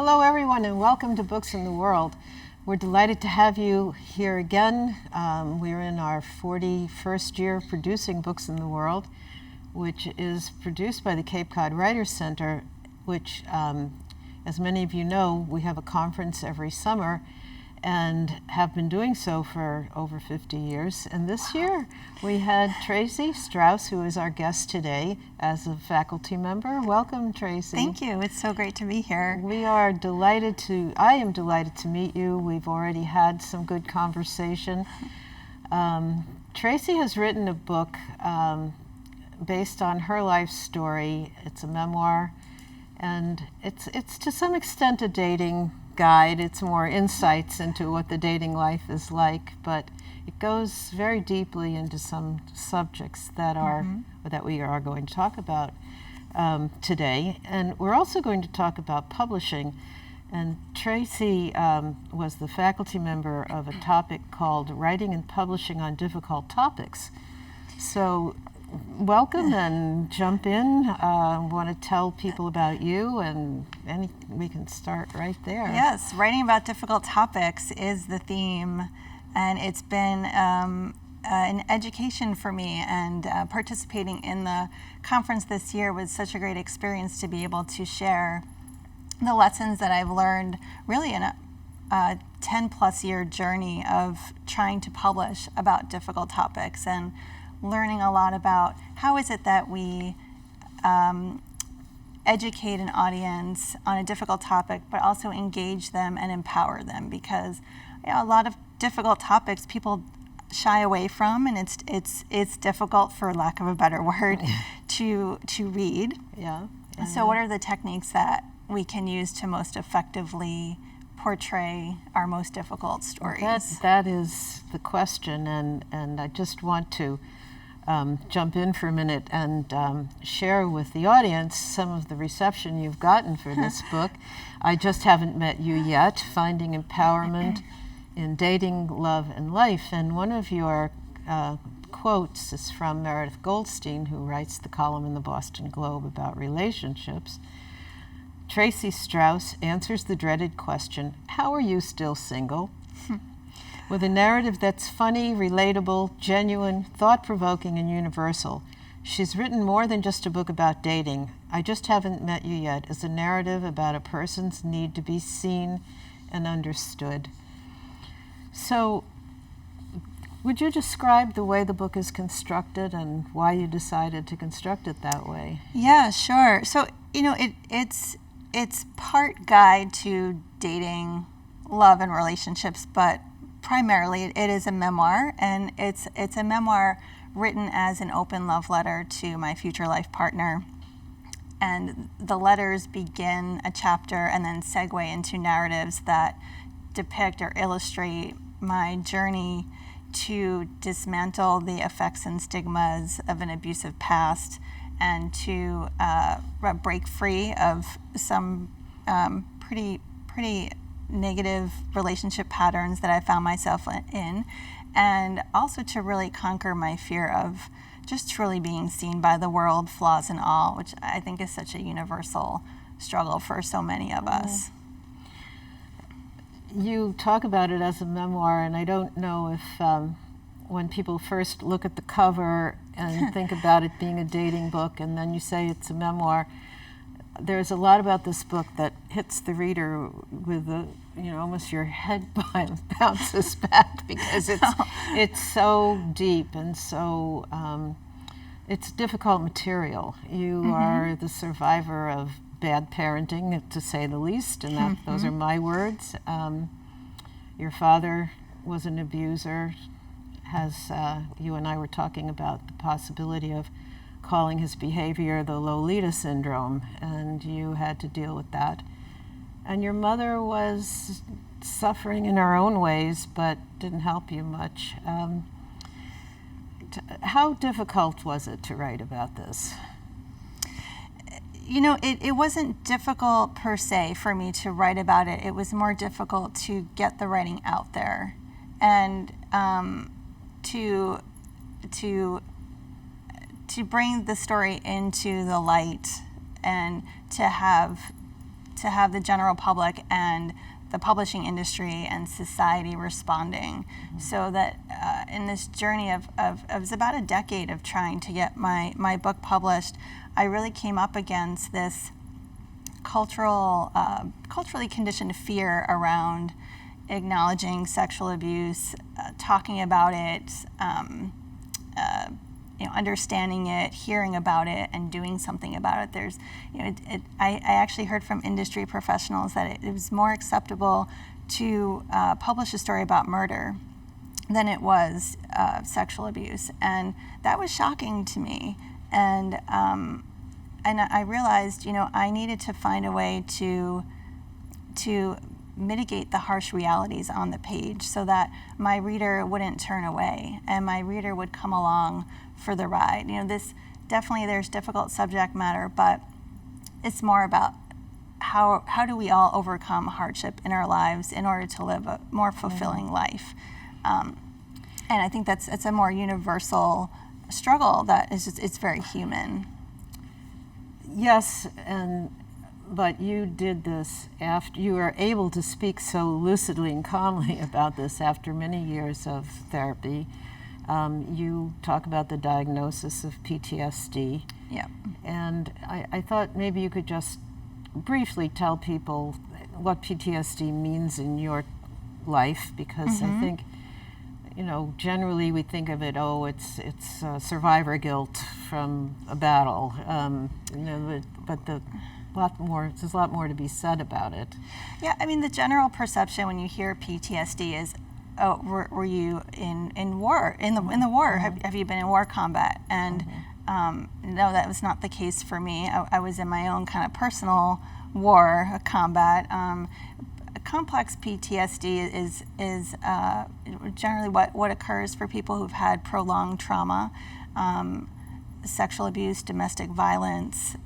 Hello, everyone, and welcome to Books in the World. We're delighted to have you here again. We're in our 41st year of producing Books in the World, which is produced by the Cape Cod Writers Center, which, as many of you know, we have a conference every summer and have been doing so for over 50 years. And this year we had Tracy Strauss, who is our guest today, as a faculty member. Welcome, Tracy. Thank you. It's so great to be here. I am delighted to meet you. We've already had some good conversation. Tracy has written a book based on her life story. It's a memoir, and it's to some extent a dating guide. It's more insights into what the dating life is like, but it goes very deeply into some subjects that we are going to talk about today. And we're also going to talk about publishing. And Tracy was the faculty member of a topic called Writing and Publishing on Difficult Topics. So welcome and jump in. Want to tell people about you, and we can start right there. Yes, writing about difficult topics is the theme, and it's been an education for me, and participating in the conference this year was such a great experience to be able to share the lessons that I've learned really in a 10 plus year journey of trying to publish about difficult topics, and learning a lot about how is it that we educate an audience on a difficult topic, but also engage them and empower them, because a lot of difficult topics people shy away from, and it's difficult, for lack of a better word, to read. Yeah. So what are the techniques that we can use to most effectively portray our most difficult stories? That is the question, and I just want to jump in for a minute and share with the audience some of the reception you've gotten for this book. I just haven't met you yet, Finding Empowerment in Dating, Love, and Life. And one of your quotes is from Meredith Goldstein, who writes the column in the Boston Globe about relationships. Tracy Strauss answers the dreaded question, how are you still single? With a narrative that's funny, relatable, genuine, thought-provoking, and universal. She's written more than just a book about dating. I Just Haven't Met You Yet is a narrative about a person's need to be seen and understood. So, would you describe the way the book is constructed and why you decided to construct it that way? Yeah, sure. So, it's part guide to dating, love, and relationships, but primarily it is a memoir, and it's a memoir written as an open love letter to my future life partner. And the letters begin a chapter and then segue into narratives that depict or illustrate my journey to dismantle the effects and stigmas of an abusive past, and to break free of some pretty negative relationship patterns that I found myself in, and also to really conquer my fear of just truly being seen by the world, flaws and all, which I think is such a universal struggle for so many of us. You talk about it as a memoir, and I don't know if when people first look at the cover and think about it being a dating book, and then you say it's a memoir, there's a lot about this book that hits the reader with almost your head bounces back, because it's so deep and so it's difficult material. You are the survivor of bad parenting, to say the least, and those are my words. Your father was an abuser. You and I were talking about the possibility of calling his behavior the Lolita syndrome, and you had to deal with that. And your mother was suffering in her own ways, but didn't help you much. How difficult was it to write about this? It wasn't difficult per se for me to write about it. It was more difficult to get the writing out there, and to bring the story into the light, and to have have the general public and the publishing industry and society responding, so that in this journey of it was about a decade of trying to get my book published, I really came up against this culturally conditioned fear around acknowledging sexual abuse, talking about it, understanding it, hearing about it, and doing something about it. There's, I actually heard from industry professionals that it was more acceptable to publish a story about murder than it was sexual abuse, and that was shocking to me. And I realized, I needed to find a way to mitigate the harsh realities on the page so that my reader wouldn't turn away and my reader would come along for the ride. There's difficult subject matter, but it's more about how do we all overcome hardship in our lives in order to live a more fulfilling life. And I think it's a more universal struggle that it's very human. Yes, but you did this after you were able to speak so lucidly and calmly about this after many years of therapy. You talk about the diagnosis of PTSD. Yeah. And I thought maybe you could just briefly tell people what PTSD means in your life, because I think, generally we think of it, it's survivor guilt from a battle, but there's a lot more to be said about it. Yeah, the general perception when you hear PTSD is, oh, were you in war, in the war? Have you been in war combat? And no, that was not the case for me. I was in my own kind of personal war combat. Complex PTSD is generally what occurs for people who've had prolonged trauma, sexual abuse, domestic violence.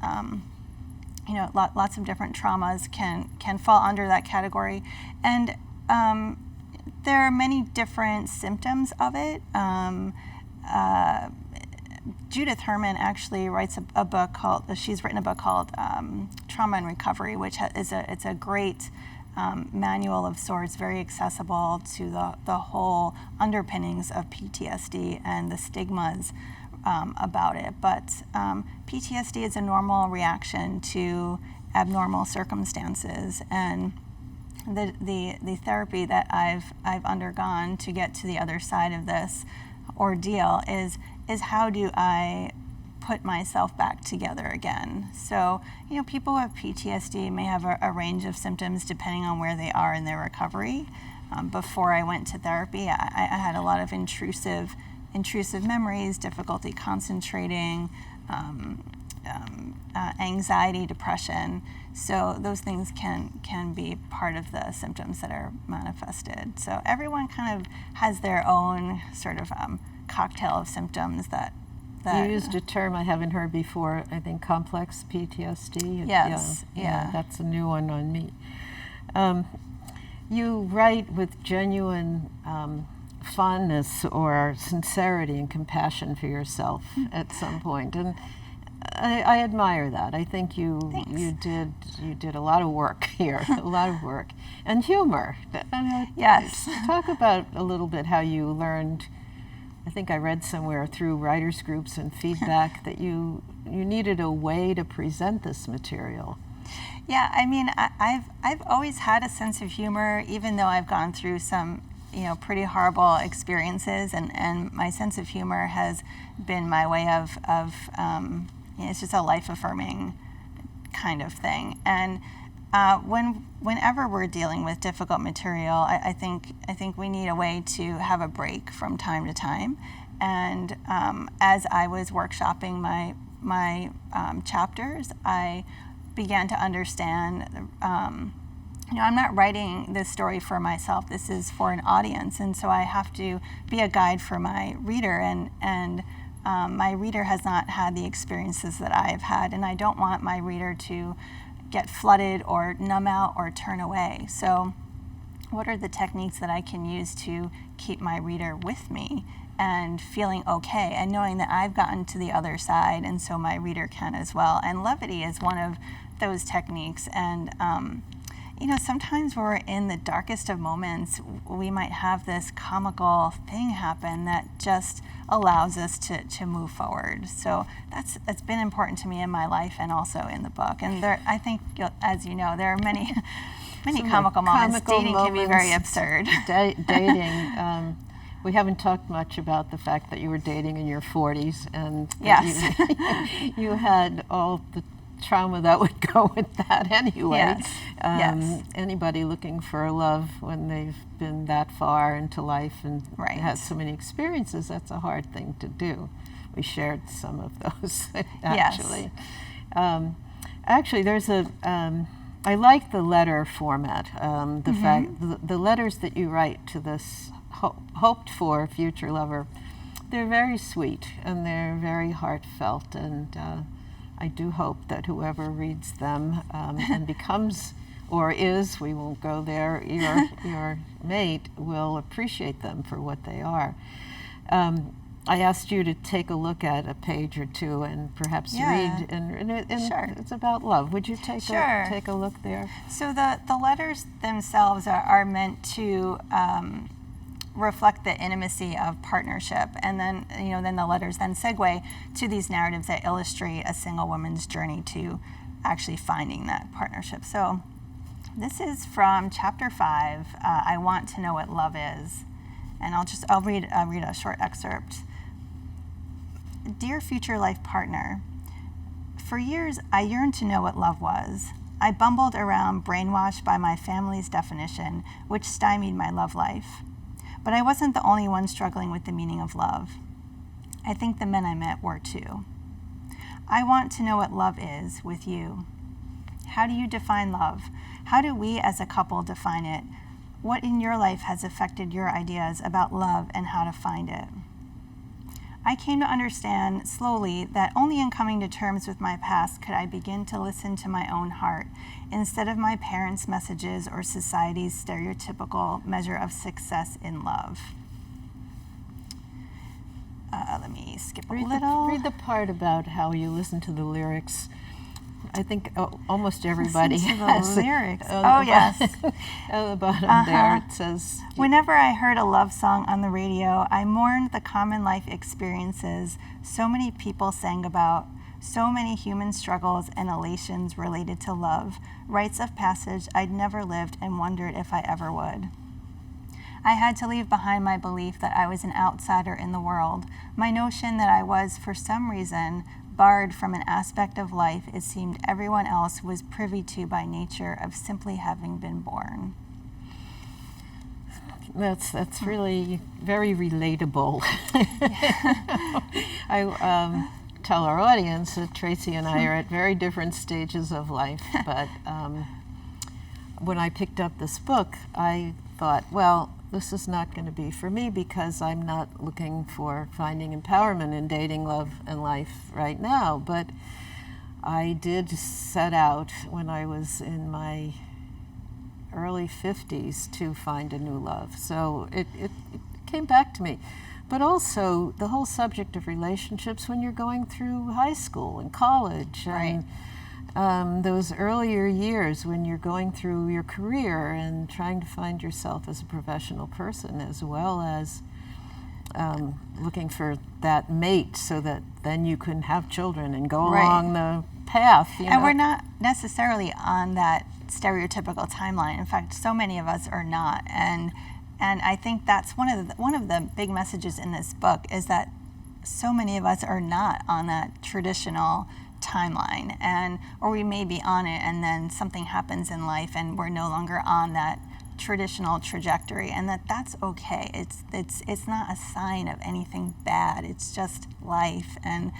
Lots of different traumas can fall under that category, and there are many different symptoms of it. Judith Herman actually writes a book called. She's written a book called Trauma and Recovery, which it's a great manual of sorts, very accessible to the whole underpinnings of PTSD and the stigmas about it. But PTSD is a normal reaction to abnormal circumstances, and the therapy that I've undergone to get to the other side of this ordeal is how do I put myself back together again. So, people who have PTSD may have a range of symptoms depending on where they are in their recovery. Before I went to therapy, I had a lot of intrusive memories, difficulty concentrating, anxiety, depression. So those things can be part of the symptoms that are manifested. So everyone kind of has their own sort of cocktail of symptoms that you used a term I haven't heard before, I think complex PTSD. Yes, yeah. That's a new one on me. You write with genuine fondness or sincerity and compassion for yourself at some point, and I admire that. I think you did a lot of work here, a lot of work, and humor. Yes. Talk about a little bit how you learned. I think I read somewhere through writers groups and feedback that you needed a way to present this material. Yeah, I've always had a sense of humor, even though I've gone through some pretty horrible experiences, and my sense of humor has been my way of it's just a life-affirming kind of thing. And whenever we're dealing with difficult material, I think we need a way to have a break from time to time. And as I was workshopping my chapters, I began to understand. I'm not writing this story for myself. This is for an audience, and so I have to be a guide for my reader. And my reader has not had the experiences that I've had, and I don't want my reader to get flooded or numb out or turn away. So what are the techniques that I can use to keep my reader with me and feeling okay and knowing that I've gotten to the other side, and so my reader can as well. And levity is one of those techniques. And sometimes we're in the darkest of moments, we might have this comical thing happen that just allows us to move forward. So that's been important to me in my life and also in the book. And I think, as you know, there are many comical moments. Dating can be very absurd. Dating. We haven't talked much about the fact that you were dating in your 40s, and yes. you had all the trauma that would go with that anyway. Yes. Yes. Anybody looking for love when they've been that far into life and right. had so many experiences, that's a hard thing to do. We shared some of those, actually. Yes. Actually, there's I like the letter format. The letters that you write to this hoped for future lover, they're very sweet and they're very heartfelt, and I do hope that whoever reads them and becomes or is, we won't go there, your mate will appreciate them for what they are. I asked you to take a look at a page or two and perhaps read, and Sure. It's about love. Would you take a look there? So the letters themselves are meant to reflect the intimacy of partnership, and then the letters then segue to these narratives that illustrate a single woman's journey to actually finding that partnership. So this is from chapter 5. I want to know what love is, and I'll read a short excerpt. Dear future life partner, for years I yearned to know what love was. I bumbled around, brainwashed by my family's definition, which stymied my love life. But I wasn't the only one struggling with the meaning of love. I think the men I met were too. I want to know what love is with you. How do you define love? How do we as a couple define it? What in your life has affected your ideas about love and how to find it? I came to understand slowly that only in coming to terms with my past could I begin to listen to my own heart instead of my parents' messages or society's stereotypical measure of success in love. Let me skip a little. Read the part about how you listen to the lyrics. I think almost everybody has the lyrics. Yes. At the bottom there it says, whenever I heard a love song on the radio, I mourned the common life experiences so many people sang about, so many human struggles and elations related to love, rites of passage I'd never lived and wondered if I ever would. I had to leave behind my belief that I was an outsider in the world, my notion that I was, for some reason, barred from an aspect of life it seemed everyone else was privy to by nature of simply having been born. That's really very relatable. I tell our audience that Tracy and I are at very different stages of life, but when I picked up this book, I thought, well, this is not going to be for me because I'm not looking for finding empowerment in dating, love, and life right now. But I did set out when I was in my early 50s to find a new love. So it came back to me. But also the whole subject of relationships when you're going through high school and college. Right. And those earlier years when you're going through your career and trying to find yourself as a professional person, as well as looking for that mate so that then you can have children and go along the path. And we're not necessarily on that stereotypical timeline. In fact, so many of us are not. And I think that's one of the big messages in this book is that so many of us are not on that traditional timeline, or we may be on it and then something happens in life and we're no longer on that traditional trajectory, and that's okay. It's not a sign of anything bad. It's just life, and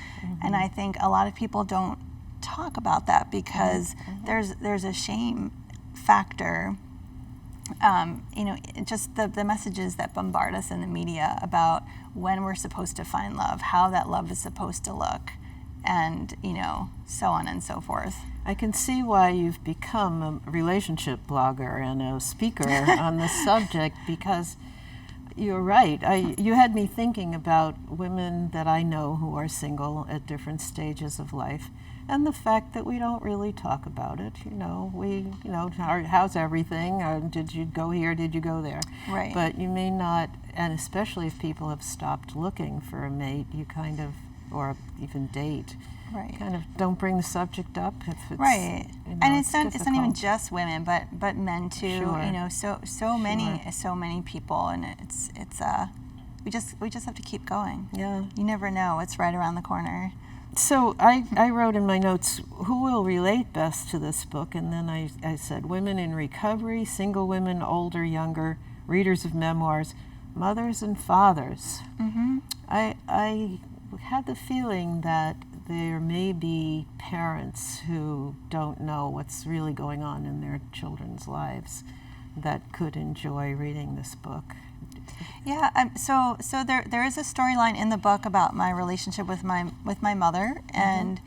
I think a lot of people don't talk about that because there's a shame factor. Just the messages that bombard us in the media about when we're supposed to find love, how that love is supposed to look, and so on and so forth. I can see why you've become a relationship blogger and a speaker on this subject, because you're right. You had me thinking about women that I know who are single at different stages of life, and the fact that we don't really talk about it. How's everything? Did you go here? Did you go there? Right. But you may not, and especially if people have stopped looking for a mate, you kind of, or even date, right. kind of don't bring the subject up if it's right. And it's not even difficult. just women, but men too. Sure. So many people, and it's we just have to keep going. Yeah. You never know what's right around the corner. So I wrote in my notes, who will relate best to this book? And then I said, women in recovery, single women, older, younger, readers of memoirs, mothers and fathers. Mm-hmm. I had the feeling that there may be parents who don't know what's really going on in their children's lives that could enjoy reading this book. Yeah, so there is a storyline in the book about my relationship with my mother, and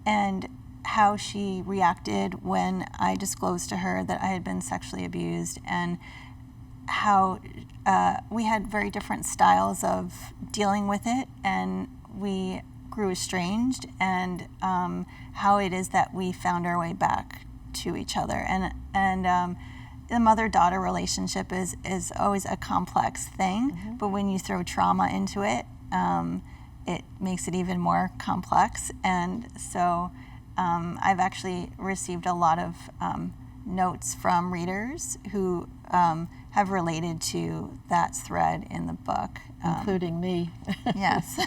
and how she reacted when I disclosed to her that I had been sexually abused, and how we had very different styles of dealing with it, and we grew estranged, and how it is that we found our way back to each other, and the mother-daughter relationship is always a complex thing, but when you throw trauma into it, it makes it even more complex. And so I've actually received a lot of notes from readers who have related to that thread in the book. Including me. Yes.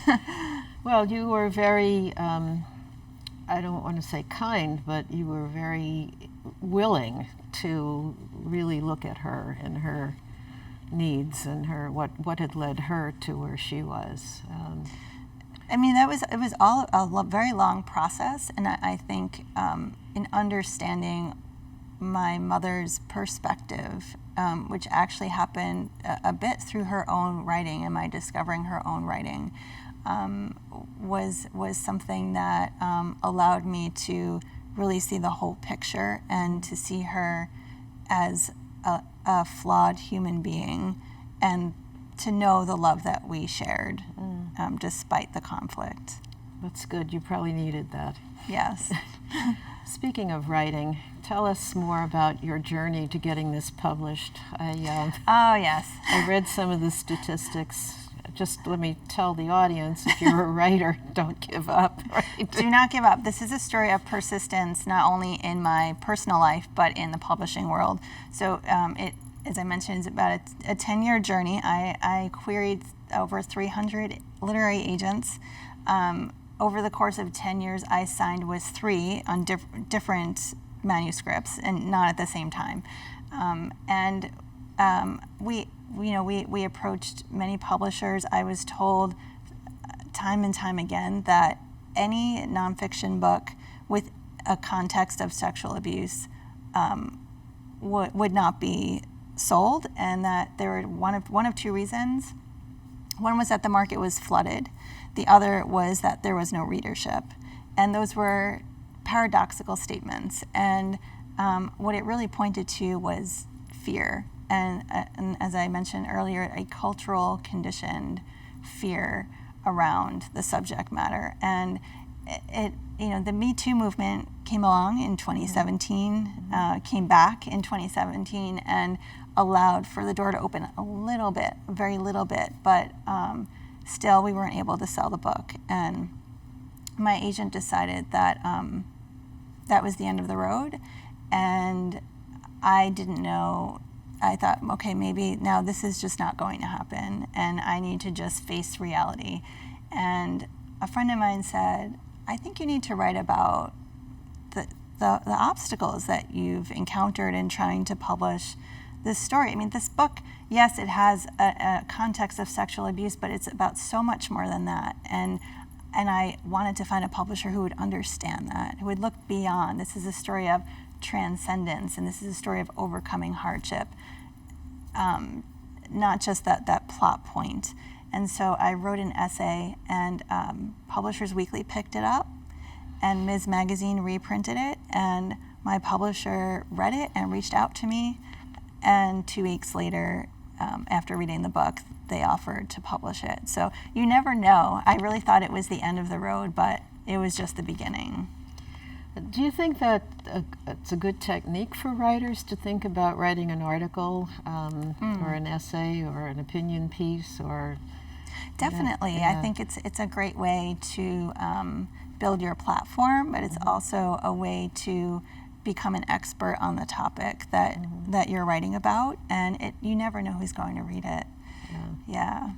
Well, you were very, I don't want to say kind, but you were very willing to really look at her and her needs and her what had led her to where she was. I mean, it was all a very long process, and I think in understanding my mother's perspective, which actually happened a bit through her own writing, and my discovering her own writing, was something that allowed me to really see the whole picture and to see her as a flawed human being, and to know the love that we shared despite the conflict. That's good. You probably needed that. Yes. Speaking of writing, tell us more about your journey to getting this published. Oh, yes. I read some of the statistics. Just let me tell the audience, if you're a writer, don't give up. Right? Do not give up. This is a story of persistence, not only in my personal life, but in the publishing world. So it, as I mentioned, is about a 10-year journey. I queried over 300 literary agents. Over the course of 10 years, I signed with 3 on different manuscripts, and not at the same time. We approached many publishers. I was told time and time again that any nonfiction book with a context of sexual abuse would not be sold, and that there were one of 2 reasons. One was that the market was flooded. The other was that there was no readership. And those were paradoxical statements. And what it really pointed to was fear. And as I mentioned earlier, a cultural conditioned fear around the subject matter. And the Me Too movement came along in 2017, came back in 2017, and allowed for the door to open a little bit, very little bit, but still we weren't able to sell the book. And my agent decided that that was the end of the road, and I didn't know. I thought, okay, maybe now this is just not going to happen, and I need to just face reality. And a friend of mine said, I think you need to write about the obstacles that you've encountered in trying to publish this story. I mean, this book, yes, it has a context of sexual abuse, but it's about so much more than that. And I wanted to find a publisher who would understand that, who would look beyond. This is a story of transcendence, and this is a story of overcoming hardship, not just that plot point. And so I wrote an essay, and Publishers Weekly picked it up, and Ms. Magazine reprinted it, and my publisher read it and reached out to me, and 2 weeks later after reading the book, they offered to publish it. So you never know. I really thought it was the end of the road, but it was just the beginning. Do you think that it's a good technique for writers to think about writing an article or an essay or an opinion piece? Or Definitely. Yeah. I think it's a great way to build your platform, but it's also a way to become an expert on the topic that you're writing about, and you never know who's going to read it. Yeah.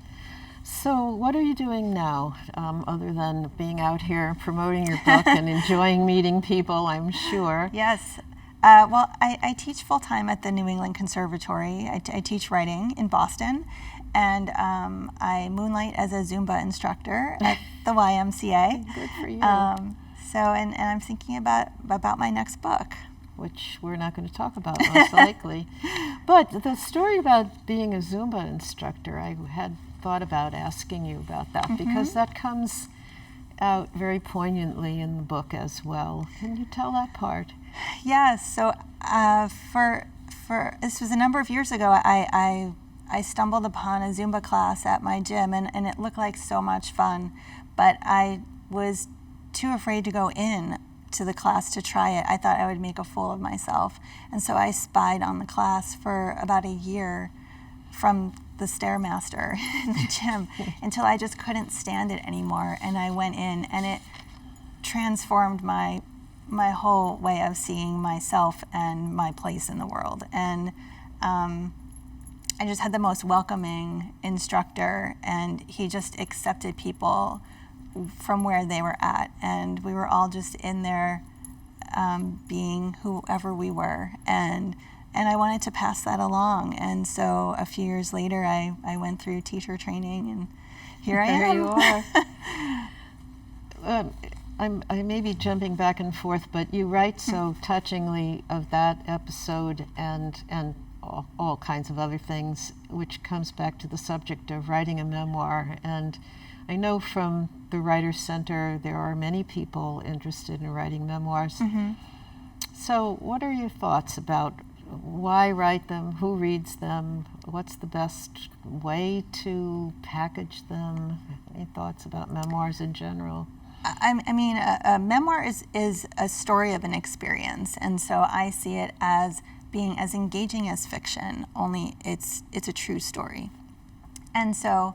So what are you doing now, other than being out here promoting your book and enjoying meeting people, I'm sure? Yes. Well, I teach full-time at the New England Conservatory. I teach writing in Boston, and I moonlight as a Zumba instructor at the YMCA. Good for you. And I'm thinking about my next book. Which we're not going to talk about, most likely. But the story about being a Zumba instructor, I had thought about asking you about that, because that comes out very poignantly in the book as well. Can you tell that part? Yes. So for this was a number of years ago. I stumbled upon a Zumba class at my gym, and it looked like so much fun, but I was too afraid to go in to the class to try it. I thought I would make a fool of myself, and so I spied on the class for about a year from the Stairmaster in the gym until I just couldn't stand it anymore, and I went in, and it transformed my whole way of seeing myself and my place in the world. And I just had the most welcoming instructor, and he just accepted people from where they were at, and we were all just in there being whoever we were, and I wanted to pass that along. And so a few years later I went through teacher training, and here I am. There you are. I may be jumping back and forth, but you write so touchingly of that episode and all kinds of other things, which comes back to the subject of writing a memoir. And I know from the Writers' Center there are many people interested in writing memoirs. So what are your thoughts about why write them, who reads them, what's the best way to package them? Any thoughts about memoirs in general? I mean, a memoir is a story of an experience, and so I see it as being as engaging as fiction, only it's a true story. And so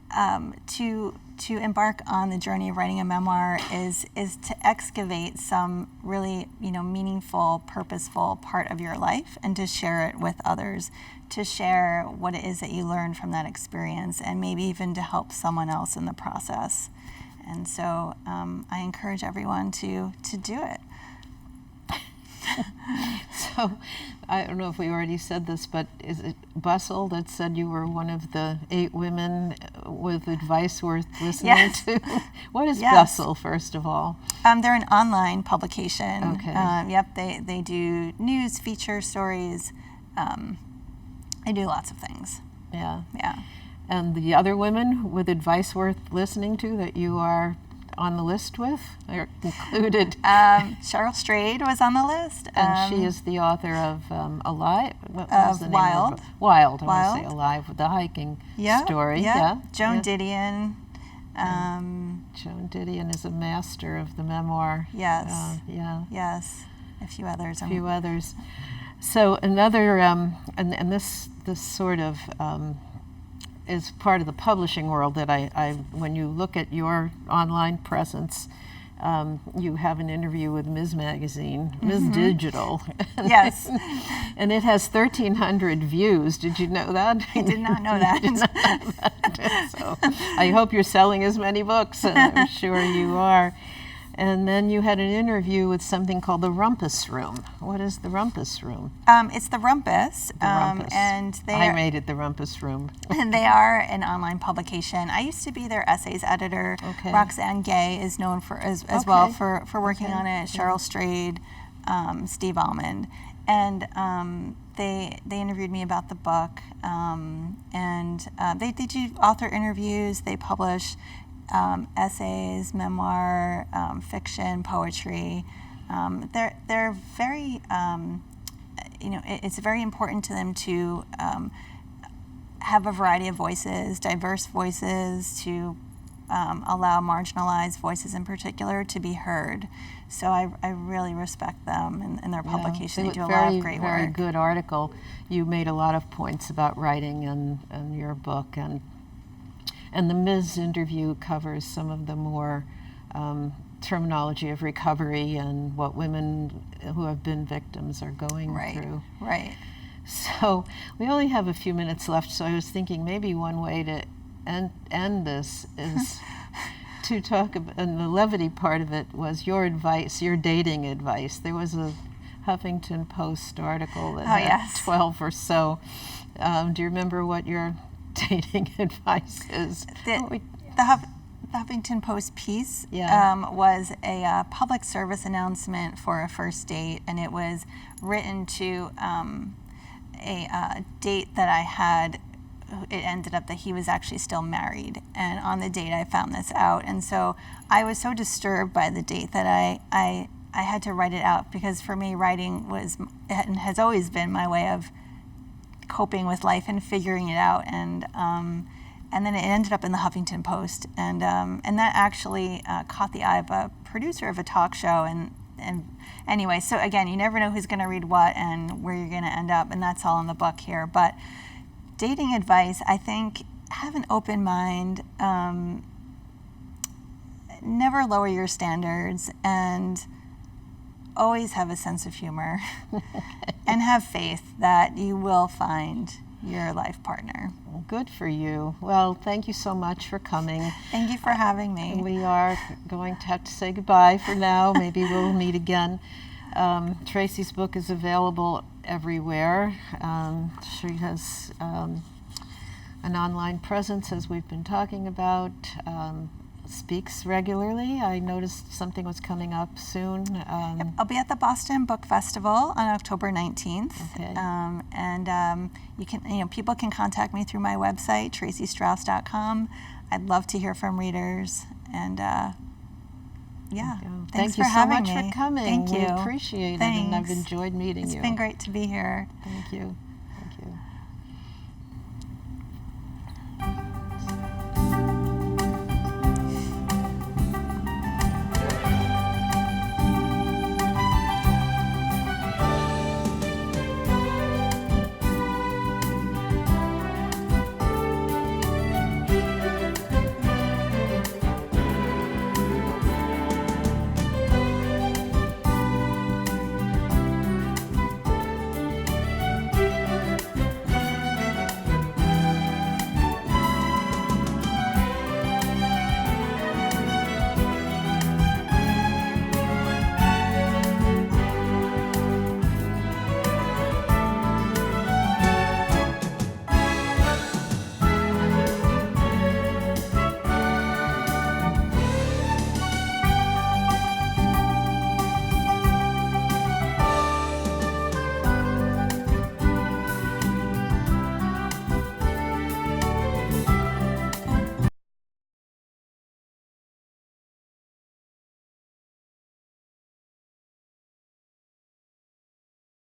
to embark on the journey of writing a memoir is to excavate some really meaningful, purposeful part of your life, and to share it with others, to share what it is that you learned from that experience, and maybe even to help someone else in the process. And so I encourage everyone to do it. So, I don't know if we already said this, but is it Bustle that said you were one of the 8 women with advice worth listening to? What is Bustle, first of all? They're an online publication. Okay. Yep, they do news, feature stories. They do lots of things. Yeah. Yeah. And the other women with advice worth listening to that you are on the list with are included? Cheryl Strayed was on the list. And she is the author of Alive. What was the name Wild. of it? Wild. I want Wild. to say Alive, with the hiking story. Yeah. Joan Yeah. Didion. Joan Didion is a master of the memoir. Yes. Yeah. Yes. A few others. A few others. So another, and this sort of is part of the publishing world that I when you look at your online presence, you have an interview with Ms. Magazine, Ms. Digital. Yes. And it has 1,300 views. Did you know that? I did not know that. Did not know that. So I hope you're selling as many books, and I'm sure you are. And then you had an interview with something called the Rumpus Room. What is the Rumpus Room? It's the Rumpus. The Rumpus. And I made it the Rumpus Room. And they are an online publication. I used to be their essays editor. Okay. Roxanne Gay is known for as well for working on it. Cheryl Strayed, Steve Almond. And they interviewed me about the book. They do author interviews. They publish essays, memoir, fiction, poetry. They're very, it's very important to them to have a variety of voices, diverse voices, to allow marginalized voices in particular to be heard. So I really respect them and their publication. They do a lot of great work. Very good article. You made a lot of points about writing in your book, and the Ms. interview covers some of the more terminology of recovery and what women who have been victims are going through. Right. So we only have a few minutes left, so I was thinking maybe one way to end this is to talk about, and the levity part of it was your advice, your dating advice. There was a Huffington Post article that had 12 or so. Do you remember what your dating advice is? The Huffington Post piece was a public service announcement for a first date, and it was written to a date that I had. It ended up that he was actually still married, and on the date I found this out, and so I was so disturbed by the date that I had to write it out, because for me writing was and has always been my way of coping with life and figuring it out, and then it ended up in the Huffington Post, and that actually caught the eye of a producer of a talk show, and anyway, so again, you never know who's going to read what and where you're going to end up, and that's all in the book here. But dating advice, I think, have an open mind, never lower your standards, and always have a sense of humor, and have faith that you will find your life partner. Well, good for you. Well, thank you so much for coming. Thank you for having me. We are going to have to say goodbye for now. Maybe we'll meet again. Tracy's book is available everywhere. She has an online presence, as we've been talking about, speaks regularly. I noticed something was coming up soon. Yep, I'll be at the Boston Book Festival on October 19th. Okay. And you can, people can contact me through my website, tracystrauss.com. I'd love to hear from readers. And thanks Thank you for having so much me. for coming. Thank you. We appreciate it, Thanks. and I've enjoyed meeting you. It's been great to be here. Thank you.